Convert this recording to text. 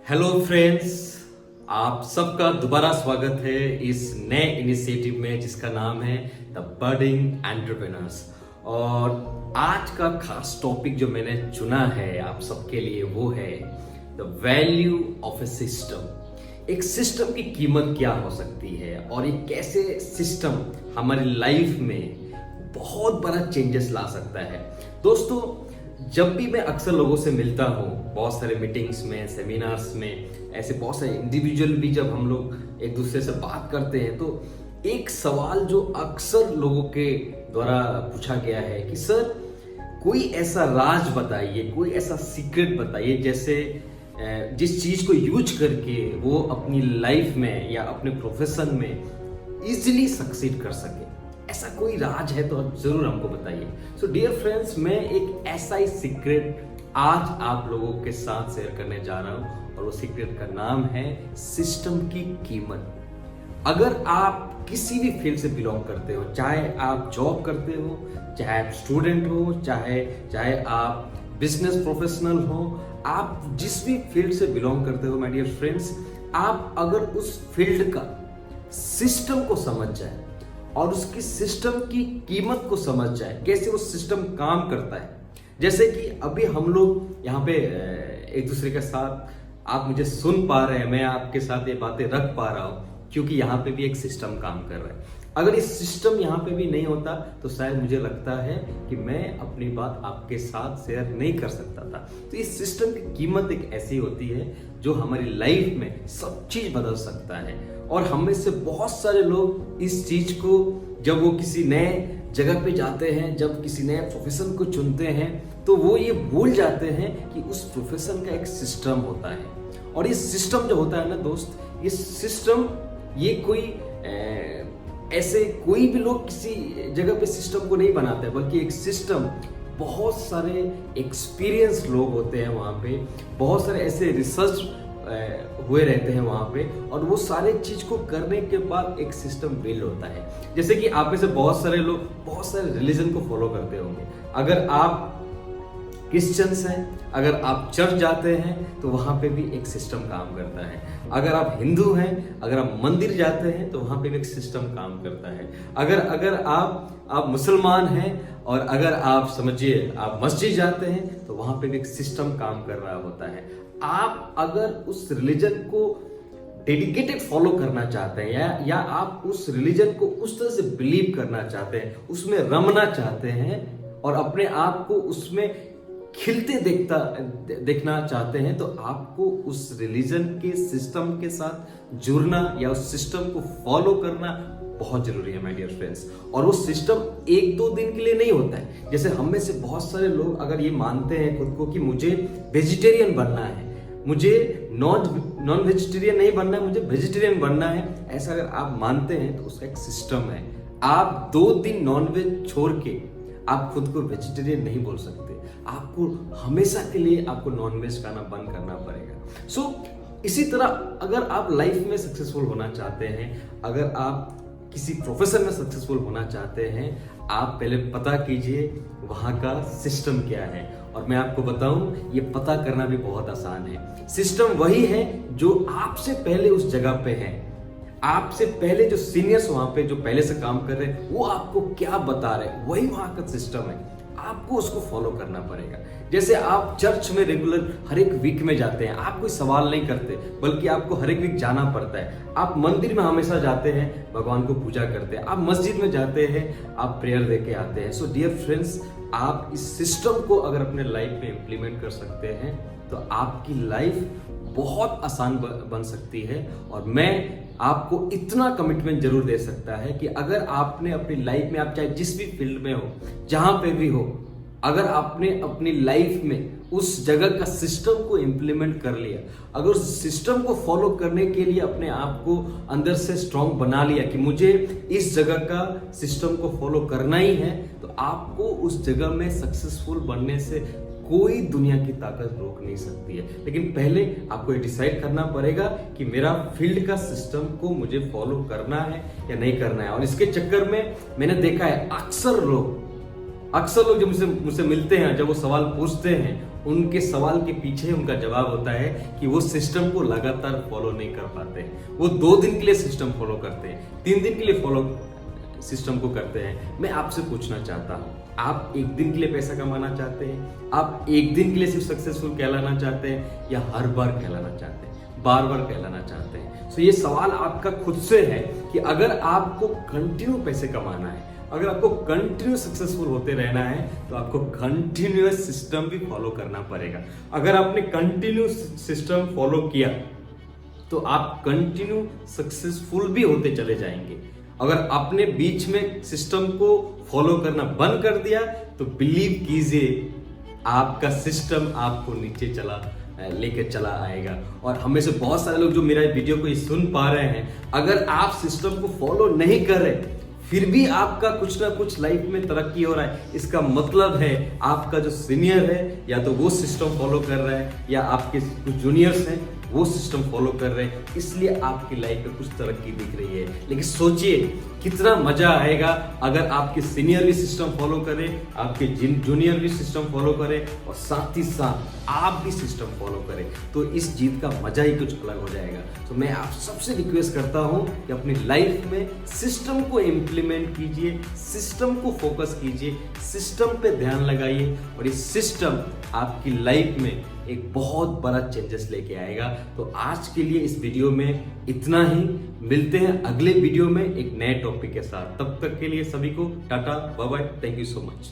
Hello friends, आप सबका दोबारा स्वागत है इस नए इनिशिएटिव में जिसका नाम है द बर्डिंग एंटरप्रेन्योर्स। और आज का खास टॉपिक जो मैंने चुना है आप सबके लिए वो है the value of A system. एक सिस्टम की कीमत क्या हो सकती है और एक कैसे सिस्टम हमारी लाइफ में बहुत बड़ा चेंजेस ला सकता है। दोस्तों, जब भी मैं अक्सर लोगों से मिलता हूँ, बहुत सारे मीटिंग्स में, सेमिनार्स में, ऐसे बहुत सारे इंडिविजुअल भी जब हम लोग एक दूसरे से बात करते हैं तो एक सवाल जो अक्सर लोगों के द्वारा पूछा गया है कि सर कोई ऐसा राज बताइए, कोई ऐसा सीक्रेट बताइए जैसे जिस चीज को यूज करके वो अपनी लाइफ में या अपने प्रोफेशन में इजीली सक्सीड कर सके। ऐसा कोई राज है तो आप जरूर हमको बताइए। सो डियर फ्रेंड्स, मैं एक ऐसा ही सीक्रेट आज आप लोगों के साथ शेयर करने जा रहा हूं और वो सीक्रेट का नाम है सिस्टम की कीमत। अगर आप किसी भी फील्ड से बिलोंग करते हो, चाहे आप जॉब करते हो, चाहे आप स्टूडेंट हो, चाहे आप बिजनेस प्रोफेशनल हो, आप जिस भी फील्ड से बिलोंग करते हो माय डियर फ्रेंड्स, आप अगर उस फील्ड का सिस्टम को समझ जाए और उसकी सिस्टम की कीमत को समझ जाए, कैसे वो सिस्टम काम करता है। जैसे कि अभी हम लोग यहाँ पे एक दूसरे के साथ आप मुझे सुन पा रहे हैं, मैं आपके साथ ये बातें रख पा रहा हूँ क्योंकि यहाँ पे भी एक सिस्टम काम कर रहा है। अगर ये सिस्टम यहाँ पे भी नहीं होता तो शायद मुझे लगता है कि मैं अपनी बात आपके साथ शेयर नहीं कर सकता था। तो इस सिस्टम की कीमत एक ऐसी होती है जो हमारी लाइफ में सब चीज बदल सकता है। और हम में से बहुत सारे लोग इस चीज को जब वो किसी नए जगह पे जाते हैं, जब किसी नए प्रोफेशन को चुनते हैं, तो वो ये भूल जाते हैं कि उस प्रोफेशन का एक सिस्टम होता है। और ये सिस्टम जो होता है ना दोस्त, ये सिस्टम ये कोई ऐसे कोई भी लोग किसी जगह पे सिस्टम को नहीं बनाते, बल्कि एक सिस्टम बहुत सारे एक्सपीरियंस लोग होते हैं वहाँ पे, बहुत सारे ऐसे रिसर्च हुए रहते हैं वहाँ पे, और वो सारे चीज को करने के बाद एक सिस्टम बिल्ड होता है। जैसे कि आप में से बहुत सारे लोग बहुत सारे रिलीजन को फॉलो करते होंगे। अगर आप क्रिश्चियंस हैं, अगर आप चर्च जाते हैं तो वहां पे भी एक सिस्टम काम करता है। अगर आप हिंदू हैं, अगर आप मंदिर जाते हैं तो वहां पे भी एक सिस्टम काम करता है। अगर आप मुसलमान हैं और अगर आप समझिए आप मस्जिद जाते हैं तो वहां पे भी एक सिस्टम काम कर रहा होता है। आप अगर उस रिलीजन को डेडिकेटेड फॉलो करना चाहते हैं या आप उस रिलीजन को उस तरह से बिलीव करना चाहते हैं, उसमें रमना चाहते हैं और अपने आप को उसमें खिलते देखना चाहते हैं, तो आपको उस रिलीजन के सिस्टम के साथ जुड़ना या उस सिस्टम को फॉलो करना बहुत जरूरी है माय डियर फ्रेंड्स। और वो सिस्टम एक दो दिन के लिए नहीं होता है। जैसे हम में से बहुत सारे लोग अगर ये मानते हैं खुद को कि मुझे वेजिटेरियन बनना है, मुझे नॉन वेजिटेरियन नहीं बनना है, मुझे वेजिटेरियन बनना है, ऐसा अगर आप मानते हैं तो उसका एक सिस्टम है। आप 2 दिन नॉनवेज छोड़ के आप खुद को वेजिटेरियन नहीं बोल सकते। आपको हमेशा के लिए आपको नॉनवेज खाना बंद करना पड़ेगा। सो इसी तरह अगर आप लाइफ में सक्सेसफुल होना चाहते हैं, अगर आप किसी प्रोफेशन में सक्सेसफुल होना चाहते हैं, आप पहले पता कीजिए वहां का सिस्टम क्या है। और मैं आपको बताऊं, ये पता करना भी बहुत आसान है। सिस्टम वही है जो आपसे पहले उस जगह पे है, आपसे पहले जो सीनियर्स वहां पे जो पहले से काम कर रहे हैं वो आपको क्या बता रहे हैं, वही वहां का सिस्टम है। आपको उसको फॉलो करना पड़ेगा। जैसे आप चर्च में रेगुलर हर एक वीक में जाते हैं, आप कोई सवाल नहीं करते, बल्कि आपको हर एक वीक जाना पड़ता है। आप मंदिर में हमेशा जाते हैं, भगवान को पूजा करते हैं। आप मस्जिद में जाते हैं, आप प्रेयर दे के आते हैं। सो डियर फ्रेंड्स, आप इस सिस्टम को अगर अपने लाइफ में इम्प्लीमेंट कर सकते हैं तो आपकी लाइफ बहुत आसान बन सकती है। और मैं आपको इतना कमिटमेंट जरूर दे सकता है कि अगर आपने अपनी लाइफ में, आप चाहे जिस भी फील्ड में हो, जहां पे भी हो, अगर आपने अपनी लाइफ में उस जगह का सिस्टम को इम्प्लीमेंट कर लिया, अगर उस सिस्टम को फॉलो करने के लिए अपने आप को अंदर से स्ट्रांग बना लिया कि मुझे इस जगह का सिस्टम को फॉलो करना ही है, तो आपको उस जगह में सक्सेसफुल बनने से कोई दुनिया की ताकत रोक नहीं सकती है। लेकिन पहले आपको ये डिसाइड करना पड़ेगा कि मेरा फील्ड का सिस्टम को मुझे फॉलो करना है या नहीं करना है। और इसके चक्कर में मैंने देखा है अक्सर लोग जब मुझसे मिलते हैं, जब वो सवाल पूछते हैं उनके सवाल के पीछे उनका जवाब होता है कि वो सिस्टम को लगातार फॉलो नहीं कर पाते। वो 2 दिन के लिए सिस्टम फॉलो करते हैं, 3 दिन के लिए फॉलो सिस्टम को करते हैं। मैं आपसे पूछना चाहता हूँ, आप 1 दिन के लिए पैसा कमाना चाहते हैं? आप 1 दिन के लिए सिर्फ सक्सेसफुल कहलाना चाहते हैं, या हर बार कहलाना चाहते हैं, बार बार कहलाना चाहते हैं? तो ये सवाल आपका खुद से है कि अगर आपको कंटिन्यू पैसे कमाना है, अगर आपको कंटिन्यू सक्सेसफुल होते रहना है, तो आपको कंटिन्यूअस सिस्टम भी फॉलो करना पड़ेगा। अगर आपने कंटिन्यू सिस्टम फॉलो किया तो आप कंटिन्यू सक्सेसफुल भी होते चले जाएंगे। अगर आपने बीच में सिस्टम को फॉलो करना बंद कर दिया तो बिलीव कीजिए आपका सिस्टम आपको नीचे लेकर चला आएगा। और हमें से बहुत सारे लोग जो मेरा वीडियो को सुन पा रहे हैं, अगर आप सिस्टम को फॉलो नहीं कर रहे फिर भी आपका कुछ ना कुछ लाइफ में तरक्की हो रहा है, इसका मतलब है आपका जो सीनियर है या तो वो सिस्टम फॉलो कर रहा है, या आपके कुछ जूनियर्स हैं वो सिस्टम फॉलो कर रहे हैं, इसलिए आपकी लाइफ में कुछ तरक्की दिख रही है। लेकिन सोचिए कितना मजा आएगा अगर आपके सीनियर भी सिस्टम फॉलो करें, आपके जूनियर भी सिस्टम फॉलो करें, और साथ ही साथ आप भी सिस्टम फॉलो करें, तो इस जीत का मजा ही कुछ अलग हो जाएगा। तो मैं आप सबसे रिक्वेस्ट करता हूं कि अपनी लाइफ में सिस्टम को इम्प्लीमेंट कीजिए, सिस्टम को फोकस कीजिए, सिस्टम पे ध्यान लगाइए, और इस सिस्टम आपकी लाइफ में एक बहुत बड़ा चेंजेस लेके आएगा। तो आज के लिए इस वीडियो में इतना ही। मिलते हैं अगले वीडियो में एक नए टॉपिक के साथ। तब तक के लिए सभी को टाटा bye bye, thank you so much.